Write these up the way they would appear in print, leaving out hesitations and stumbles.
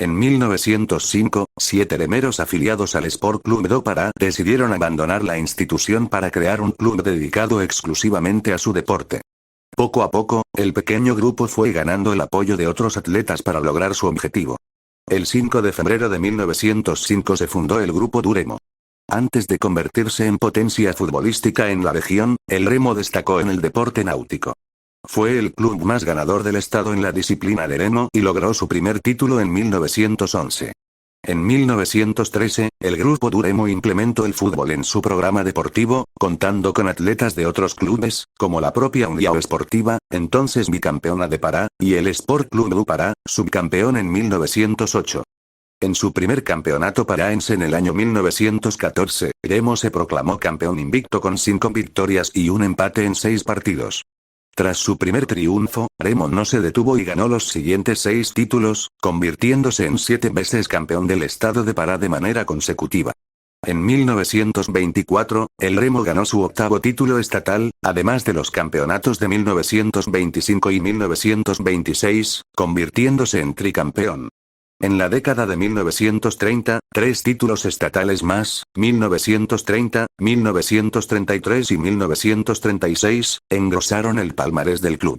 En 1905, 7 remeros afiliados al Sport Club do Pará decidieron abandonar la institución para crear un club dedicado exclusivamente a su deporte. Poco a poco, el pequeño grupo fue ganando el apoyo de otros atletas para lograr su objetivo. El 5 de febrero de 1905 se fundó el Grupo do Remo. Antes de convertirse en potencia futbolística en la región, el remo destacó en el deporte náutico. Fue el club más ganador del estado en la disciplina de remo y logró su primer título en 1911. En 1913, el Grupo do Remo implementó el fútbol en su programa deportivo, contando con atletas de otros clubes, como la propia União Esportiva, entonces bicampeona de Pará, y el Sport Club do Pará, subcampeón en 1908. En su primer campeonato paraense en el año 1914, Remo se proclamó campeón invicto con 5 victorias y un empate en 6 partidos. Tras su primer triunfo, Remo no se detuvo y ganó los siguientes 6 títulos, convirtiéndose en 7 veces campeón del estado de Pará de manera consecutiva. En 1924, el Remo ganó su 8º título estatal, además de los campeonatos de 1925 y 1926, convirtiéndose en tricampeón. En la década de 1930, 3 títulos estatales más, 1930, 1933 y 1936, engrosaron el palmarés del club.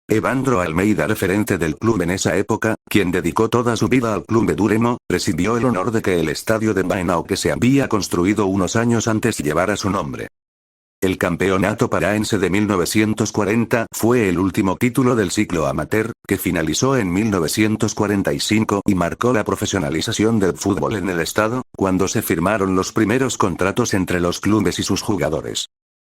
Evandro Almeida, referente del club en esa época, quien dedicó toda su vida al club do Remo, recibió el honor de que el estadio de Baenao que se había construido unos años antes llevara su nombre. El campeonato paraense de 1940 fue el último título del ciclo amateur, que finalizó en 1945 y marcó la profesionalización del fútbol en el estado, cuando se firmaron los primeros contratos entre los clubes y sus jugadores.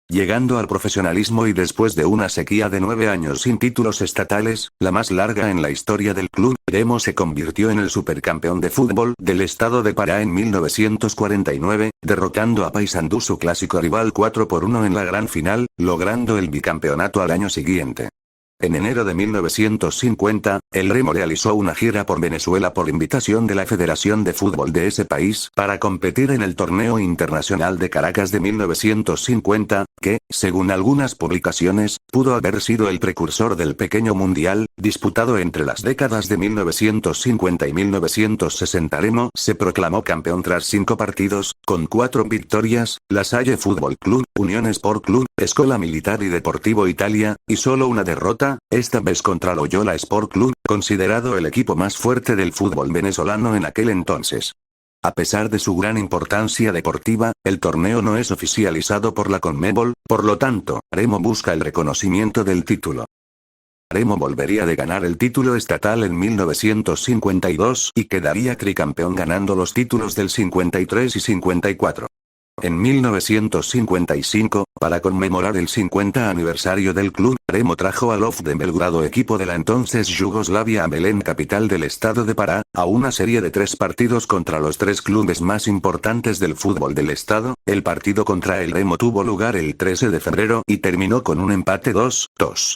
Llegando al profesionalismo y después de una sequía de 9 años sin títulos estatales, la más larga en la historia del club, Remo se convirtió en el supercampeón de fútbol del estado de Pará en 1949, derrotando a Paysandú, su clásico rival 4-1 en la gran final, logrando el bicampeonato al año siguiente. En enero de 1950, el Remo realizó una gira por Venezuela por invitación de la Federación de Fútbol de ese país para competir en el Torneo Internacional de Caracas de 1950, que, según algunas publicaciones, pudo haber sido el precursor del pequeño mundial, disputado entre las décadas de 1950 y 1960. Remo se proclamó campeón tras 5 partidos, con 4 victorias, La Salle Fútbol Club, Unión Sport Club, Escola Militar y Deportivo Italia, y solo una derrota, esta vez contra Loyola Sport Club, considerado el equipo más fuerte del fútbol venezolano en aquel entonces. A pesar de su gran importancia deportiva, el torneo no es oficializado por la Conmebol, por lo tanto, Remo busca el reconocimiento del título. Remo volvería de ganar el título estatal en 1952 y quedaría tricampeón ganando los títulos del 53 y 54. En 1955, para conmemorar el 50 aniversario del club, Remo trajo al OFF de Belgrado, equipo de la entonces Yugoslavia, a Belén, capital del estado de Pará, a una serie de 3 partidos contra los 3 clubes más importantes del fútbol del estado. El partido contra el Remo tuvo lugar el 13 de febrero y terminó con un empate 2-2.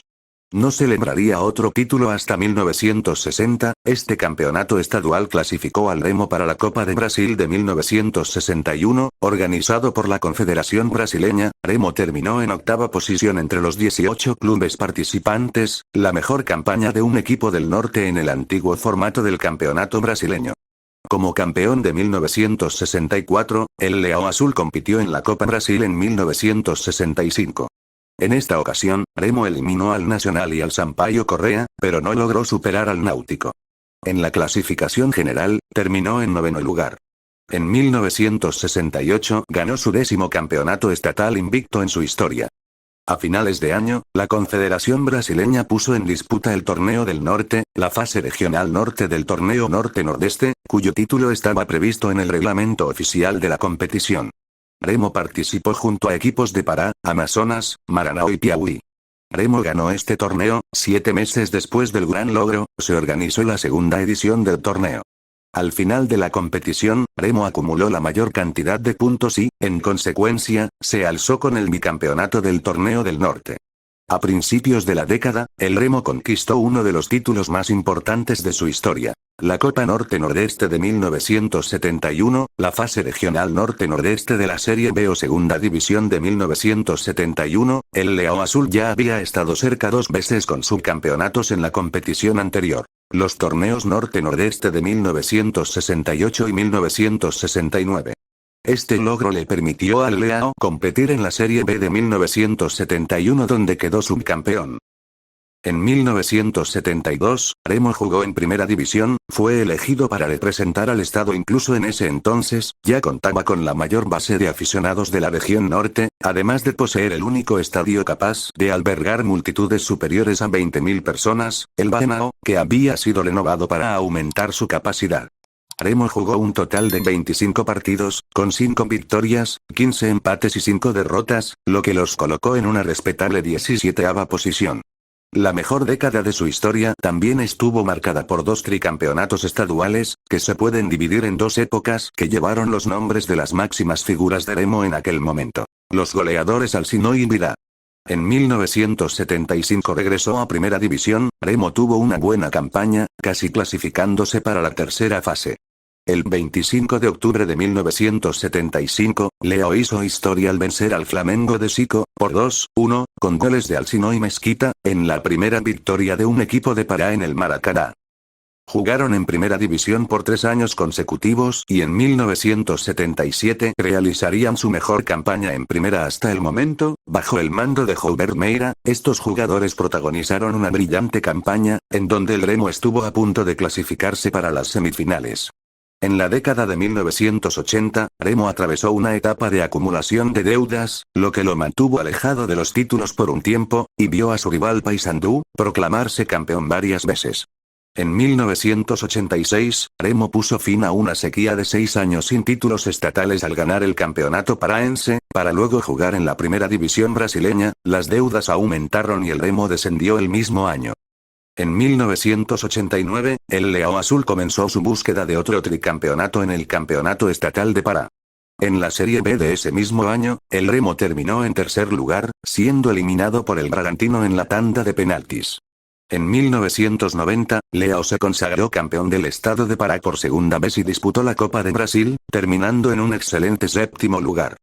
No celebraría otro título hasta 1960, este campeonato estadual clasificó al Remo para la Copa de Brasil de 1961, organizado por la Confederación Brasileña. Remo terminó en 8ª posición entre los 18 clubes participantes, la mejor campaña de un equipo del norte en el antiguo formato del campeonato brasileño. Como campeón de 1964, el Leão Azul compitió en la Copa Brasil en 1965. En esta ocasión, Remo eliminó al Nacional y al Sampaio Correa, pero no logró superar al Náutico. En la clasificación general, terminó en 9º lugar. En 1968 ganó su 10º campeonato estatal invicto en su historia. A finales de año, la Confederación Brasileña puso en disputa el Torneo del Norte, la fase regional norte del Torneo Norte-Nordeste, cuyo título estaba previsto en el reglamento oficial de la competición. Remo participó junto a equipos de Pará, Amazonas, Maranhão y Piauí. Remo ganó este torneo. 7 meses después del gran logro, se organizó la segunda edición del torneo. Al final de la competición, Remo acumuló la mayor cantidad de puntos y, en consecuencia, se alzó con el bicampeonato del Torneo del Norte. A principios de la década, el Remo conquistó uno de los títulos más importantes de su historia. La Copa Norte-Nordeste de 1971, la fase regional Norte-Nordeste de la Serie B o Segunda División de 1971, el Leão Azul ya había estado cerca 2 veces con subcampeonatos en la competición anterior. Los torneos Norte-Nordeste de 1968 y 1969. Este logro le permitió al Leao competir en la Serie B de 1971 donde quedó subcampeón. En 1972, Remo jugó en Primera División, fue elegido para representar al estado incluso en ese entonces, ya contaba con la mayor base de aficionados de la región norte, además de poseer el único estadio capaz de albergar multitudes superiores a 20.000 personas, el Baenao, que había sido renovado para aumentar su capacidad. Remo jugó un total de 25 partidos, con 5 victorias, 15 empates y 5 derrotas, lo que los colocó en una respetable 17ª posición. La mejor década de su historia también estuvo marcada por 2 tricampeonatos estaduales, que se pueden dividir en 2 épocas que llevaron los nombres de las máximas figuras de Remo en aquel momento. Los goleadores Alcino y Vidal. En 1975 regresó a Primera División, Remo tuvo una buena campaña, casi clasificándose para la tercera fase. El 25 de octubre de 1975, Leao hizo historia al vencer al Flamengo de Sico, por 2-1, con goles de Alcino y Mesquita, en la primera victoria de un equipo de Pará en el Maracaná. Jugaron en Primera División por 3 años consecutivos y en 1977 realizarían su mejor campaña en Primera hasta el momento, bajo el mando de Joubert Meira. Estos jugadores protagonizaron una brillante campaña, en donde el Remo estuvo a punto de clasificarse para las semifinales. En la década de 1980, Remo atravesó una etapa de acumulación de deudas, lo que lo mantuvo alejado de los títulos por un tiempo, y vio a su rival Paysandú proclamarse campeón varias veces. En 1986, Remo puso fin a una sequía de 6 años sin títulos estatales al ganar el campeonato paraense, para luego jugar en la Primera División brasileña. Las deudas aumentaron y el Remo descendió el mismo año. En 1989, el Leao Azul comenzó su búsqueda de otro tricampeonato en el Campeonato Estatal de Pará. En la Serie B de ese mismo año, el Remo terminó en tercer lugar, siendo eliminado por el Bragantino en la tanda de penaltis. En 1990, Leao se consagró campeón del estado de Pará por segunda vez y disputó la Copa de Brasil, terminando en un excelente 7º lugar.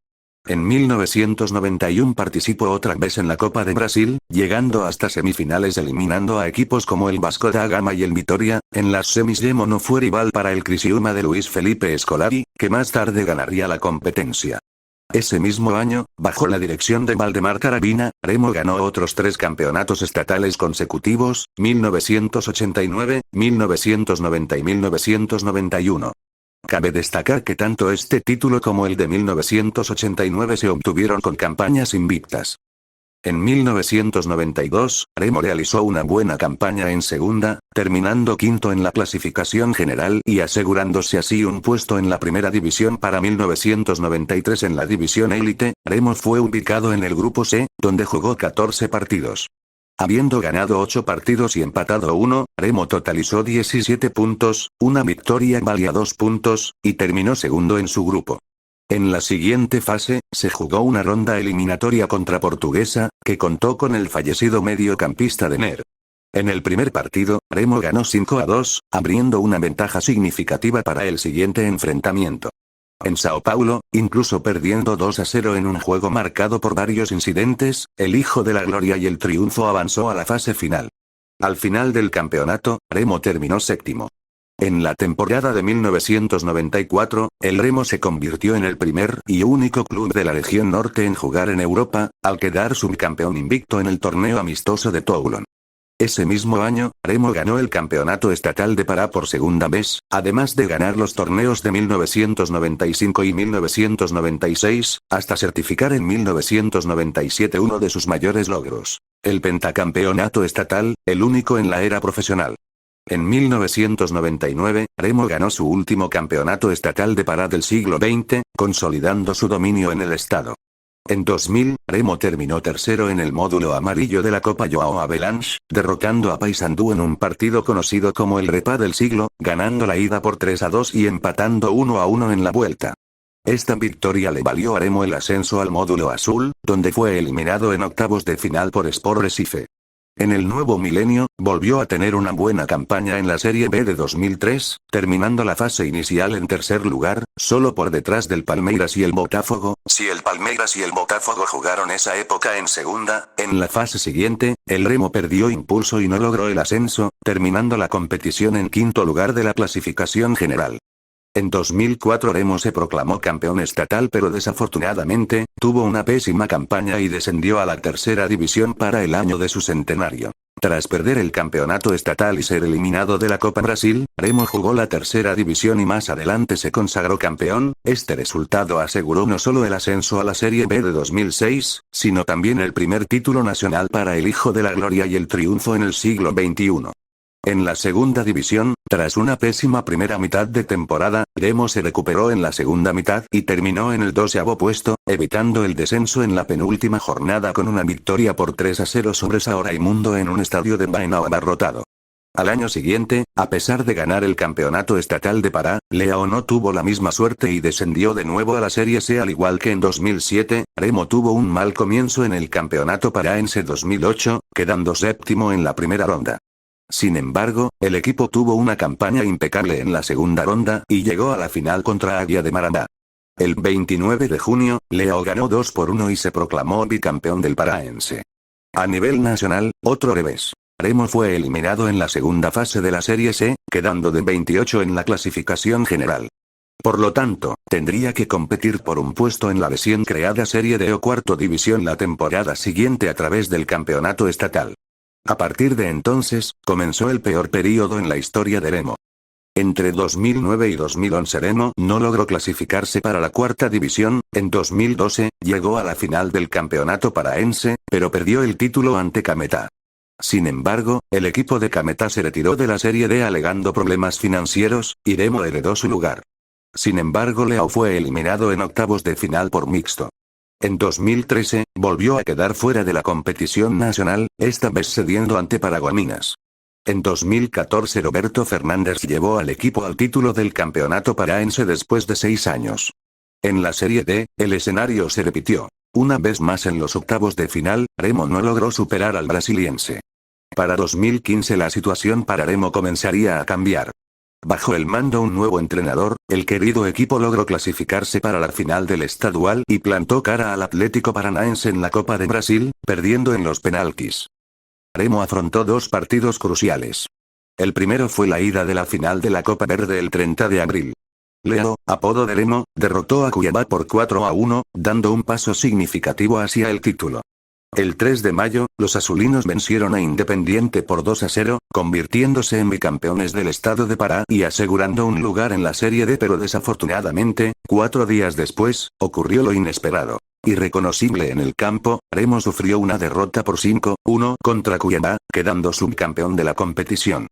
En 1991 participó otra vez en la Copa de Brasil, llegando hasta semifinales eliminando a equipos como el Vasco da Gama y el Vitória. En las semis Remo no fue rival para el Criciúma de Luis Felipe Scolari, que más tarde ganaría la competencia. Ese mismo año, bajo la dirección de Valdemar Carabina, Remo ganó otros 3 campeonatos estatales consecutivos, 1989, 1990 y 1991. Cabe destacar que tanto este título como el de 1989 se obtuvieron con campañas invictas. En 1992, Remo realizó una buena campaña en segunda, terminando quinto en la clasificación general y asegurándose así un puesto en la Primera División. Para 1993 en la División Élite, Remo fue ubicado en el Grupo C, donde jugó 14 partidos. Habiendo ganado 8 partidos y empatado 1, Remo totalizó 17 puntos, una victoria valía 2 puntos, y terminó segundo en su grupo. En la siguiente fase, se jugó una ronda eliminatoria contra Portuguesa, que contó con el fallecido mediocampista Denner. En el primer partido, Remo ganó 5-2, abriendo una ventaja significativa para el siguiente enfrentamiento. En Sao Paulo, incluso perdiendo 2-0 en un juego marcado por varios incidentes, el Hijo de la Gloria y el triunfo avanzó a la fase final. Al final del campeonato, Remo terminó 7º. En la temporada de 1994, el Remo se convirtió en el primer y único club de la región norte en jugar en Europa, al quedar subcampeón invicto en el torneo amistoso de Toulon. Ese mismo año, Remo ganó el Campeonato Estatal de Pará por segunda vez, además de ganar los torneos de 1995 y 1996, hasta certificar en 1997 uno de sus mayores logros: el pentacampeonato estatal, el único en la era profesional. En 1999, Remo ganó su último campeonato estatal de Pará del siglo XX, consolidando su dominio en el estado. En 2000, Remo terminó tercero en el módulo amarillo de la Copa Joao Avalanche, derrotando a Paysandú en un partido conocido como el Repa del siglo, ganando la ida por 3-2 y empatando 1-1 en la vuelta. Esta victoria le valió a Remo el ascenso al módulo azul, donde fue eliminado en octavos de final por Sport Recife. En el nuevo milenio, volvió a tener una buena campaña en la Serie B de 2003, terminando la fase inicial en tercer lugar, solo por detrás del Palmeiras y el Botafogo. Si el Palmeiras y el Botafogo jugaron esa época en segunda, en la fase siguiente, el Remo perdió impulso y no logró el ascenso, terminando la competición en quinto lugar de la clasificación general. En 2004 Remo se proclamó campeón estatal, pero desafortunadamente, tuvo una pésima campaña y descendió a la tercera división para el año de su centenario. Tras perder el campeonato estatal y ser eliminado de la Copa Brasil, Remo jugó la tercera división y más adelante se consagró campeón. Este resultado aseguró no solo el ascenso a la Serie B de 2006, sino también el primer título nacional para el Hijo de la Gloria y el triunfo en el siglo XXI. En la segunda división, tras una pésima primera mitad de temporada, Remo se recuperó en la segunda mitad y terminó en el 12º puesto, evitando el descenso en la penúltima jornada con una victoria por 3-0 sobre Sao Raimundo en un estadio de Bainao abarrotado. Al año siguiente, a pesar de ganar el campeonato estatal de Pará, Leão no tuvo la misma suerte y descendió de nuevo a la Serie C. Al igual que en 2007, Remo tuvo un mal comienzo en el campeonato paraense 2008, quedando séptimo en la primera ronda. Sin embargo, el equipo tuvo una campaña impecable en la segunda ronda, y llegó a la final contra Águia de Marabá. El 29 de junio, Leão ganó 2-1 y se proclamó bicampeón del paraense. A nivel nacional, otro revés. Remo fue eliminado en la segunda fase de la Serie C, quedando de 28 en la clasificación general. Por lo tanto, tendría que competir por un puesto en la recién creada Serie D o cuarta división la temporada siguiente a través del campeonato estatal. A partir de entonces, comenzó el peor período en la historia de Remo. Entre 2009 y 2011 Remo no logró clasificarse para la cuarta división. En 2012, llegó a la final del campeonato paraense, pero perdió el título ante Cametá. Sin embargo, el equipo de Cametá se retiró de la Serie D alegando problemas financieros, y Remo heredó su lugar. Sin embargo, Leão fue eliminado en octavos de final por mixto. En 2013, volvió a quedar fuera de la competición nacional, esta vez cediendo ante Paragominas. En 2014 Roberto Fernández llevó al equipo al título del campeonato paraense después de 6 años. En la Serie D, el escenario se repitió. Una vez más en los octavos de final, Remo no logró superar al brasiliense. Para 2015 la situación para Remo comenzaría a cambiar. Bajo el mando un nuevo entrenador, el querido equipo logró clasificarse para la final del estadual y plantó cara al Atlético Paranaense en la Copa de Brasil, perdiendo en los penaltis. Remo afrontó 2 partidos cruciales. El primero fue la ida de la final de la Copa Verde el 30 de abril. Leão, apodo de Remo, derrotó a Cuiabá por 4-1, dando un paso significativo hacia el título. El 3 de mayo, los azulinos vencieron a Independiente por 2-0, convirtiéndose en bicampeones del estado de Pará y asegurando un lugar en la Serie D, pero desafortunadamente, 4 días después, ocurrió lo inesperado. Irreconocible en el campo, Remo sufrió una derrota por 5-1 contra Cuiabá, quedando subcampeón de la competición.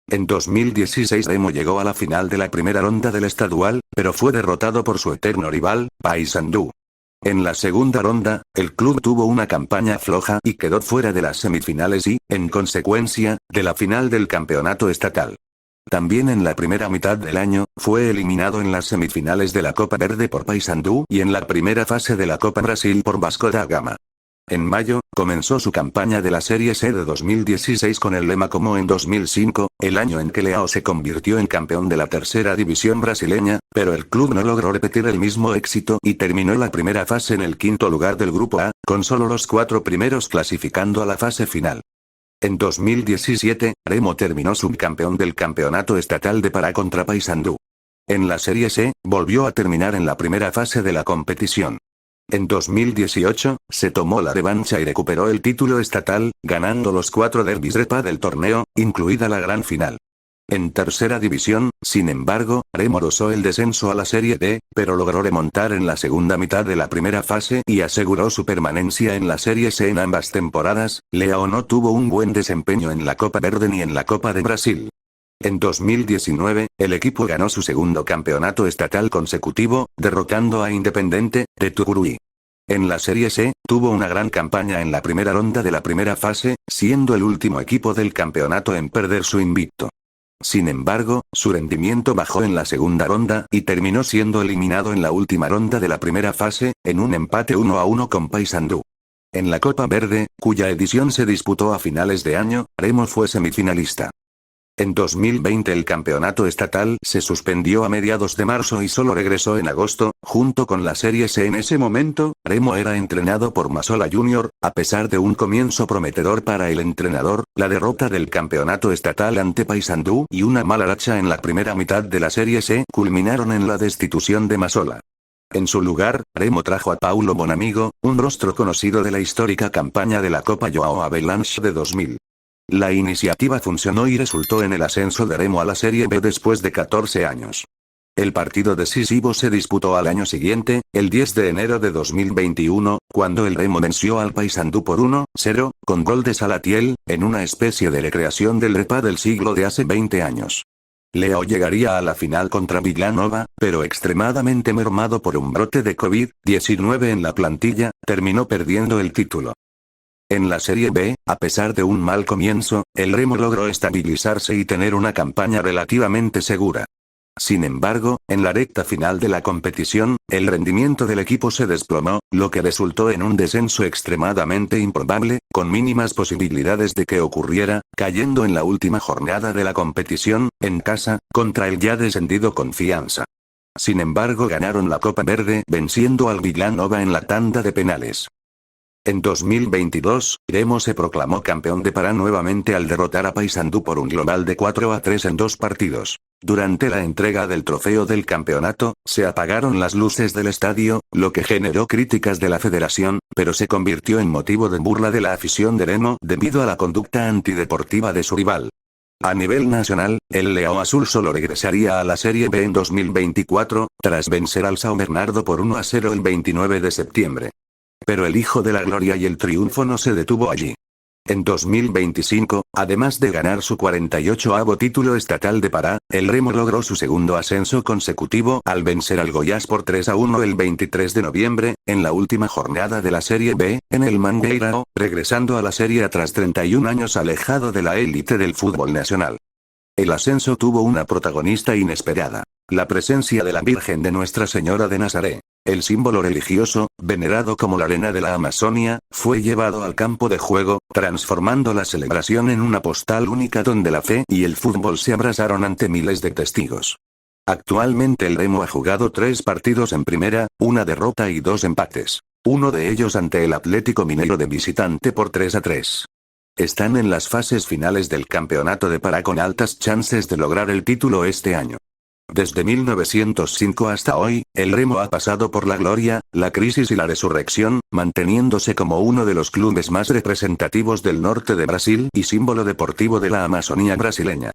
En 2016 Remo llegó a la final de la primera ronda del estadual, pero fue derrotado por su eterno rival, Paysandú. En la segunda ronda, el club tuvo una campaña floja y quedó fuera de las semifinales y, en consecuencia, de la final del campeonato estatal. También en la primera mitad del año, fue eliminado en las semifinales de la Copa Verde por Paysandú y en la primera fase de la Copa Brasil por Vasco da Gama. En mayo, comenzó su campaña de la Serie C de 2016 con el lema como en 2005, el año en que Leão se convirtió en campeón de la tercera división brasileña, pero el club no logró repetir el mismo éxito y terminó la primera fase en el quinto lugar del Grupo A, con solo los 4 primeros clasificando a la fase final. En 2017, Remo terminó subcampeón del campeonato estatal de Pará contra Paysandú. En la Serie C, volvió a terminar en la primera fase de la competición. En 2018, se tomó la revancha y recuperó el título estatal, ganando los 4 derbis de Pará del torneo, incluida la gran final. En tercera división, sin embargo, Remo rozó el descenso a la Serie D, pero logró remontar en la segunda mitad de la primera fase y aseguró su permanencia en la Serie C en ambas temporadas. Leão no tuvo un buen desempeño en la Copa Verde ni en la Copa de Brasil. En 2019, el equipo ganó su segundo campeonato estatal consecutivo, derrotando a Independiente, de Tucuruí. En la Serie C, tuvo una gran campaña en la primera ronda de la primera fase, siendo el último equipo del campeonato en perder su invicto. Sin embargo, su rendimiento bajó en la segunda ronda y terminó siendo eliminado en la última ronda de la primera fase, en un empate 1-1 con Paysandú. En la Copa Verde, cuya edición se disputó a finales de año, Remo fue semifinalista. En 2020 el campeonato estatal se suspendió a mediados de marzo y solo regresó en agosto, junto con la Serie C. En ese momento, Remo era entrenado por Masola Junior, a pesar de un comienzo prometedor para el entrenador, la derrota del campeonato estatal ante Paysandú y una mala racha en la primera mitad de la Serie C culminaron en la destitución de Masola. En su lugar, Remo trajo a Paulo Bonamigo, un rostro conocido de la histórica campaña de la Copa João Havelange de 2000. La iniciativa funcionó y resultó en el ascenso de Remo a la Serie B después de 14 años. El partido decisivo se disputó al año siguiente, el 10 de enero de 2021, cuando el Remo venció al Paysandú por 1-0, con gol de Salatiel, en una especie de recreación del Repa del siglo de hace 20 años. Leo llegaría a la final contra Villanova, pero extremadamente mermado por un brote de COVID-19 en la plantilla, terminó perdiendo el título. En la Serie B, a pesar de un mal comienzo, el Remo logró estabilizarse y tener una campaña relativamente segura. Sin embargo, en la recta final de la competición, el rendimiento del equipo se desplomó, lo que resultó en un descenso extremadamente improbable, con mínimas posibilidades de que ocurriera, cayendo en la última jornada de la competición, en casa, contra el ya descendido Confianza. Sin embargo, ganaron la Copa Verde venciendo al Villanova en la tanda de penales. En 2022, Remo se proclamó campeón de Pará nuevamente al derrotar a Paysandú por un global de 4-3 en 2 partidos. Durante la entrega del trofeo del campeonato, se apagaron las luces del estadio, lo que generó críticas de la federación, pero se convirtió en motivo de burla de la afición de Remo debido a la conducta antideportiva de su rival. A nivel nacional, el Leão Azul solo regresaría a la Serie B en 2024, tras vencer al São Bernardo por 1-0 el 29 de septiembre. Pero el hijo de la gloria y el triunfo no se detuvo allí. En 2025, además de ganar su 48avo título estatal de Pará, el Remo logró su segundo ascenso consecutivo al vencer al Goiás por 3-1 el 23 de noviembre, en la última jornada de la Serie B, en el Mangueirão, regresando a la Serie A tras 31 años alejado de la élite del fútbol nacional. El ascenso tuvo una protagonista inesperada: la presencia de la Virgen de Nuestra Señora de Nazaret. El símbolo religioso, venerado como la arena de la Amazonia, fue llevado al campo de juego, transformando la celebración en una postal única donde la fe y el fútbol se abrazaron ante miles de testigos. Actualmente el Remo ha jugado 3 partidos en primera, una derrota y 2 empates. Uno de ellos ante el Atlético Mineiro de visitante por 3-3. Están en las fases finales del campeonato de Pará con altas chances de lograr el título este año. Desde 1905 hasta hoy, el Remo ha pasado por la gloria, la crisis y la resurrección, manteniéndose como uno de los clubes más representativos del norte de Brasil y símbolo deportivo de la Amazonía brasileña.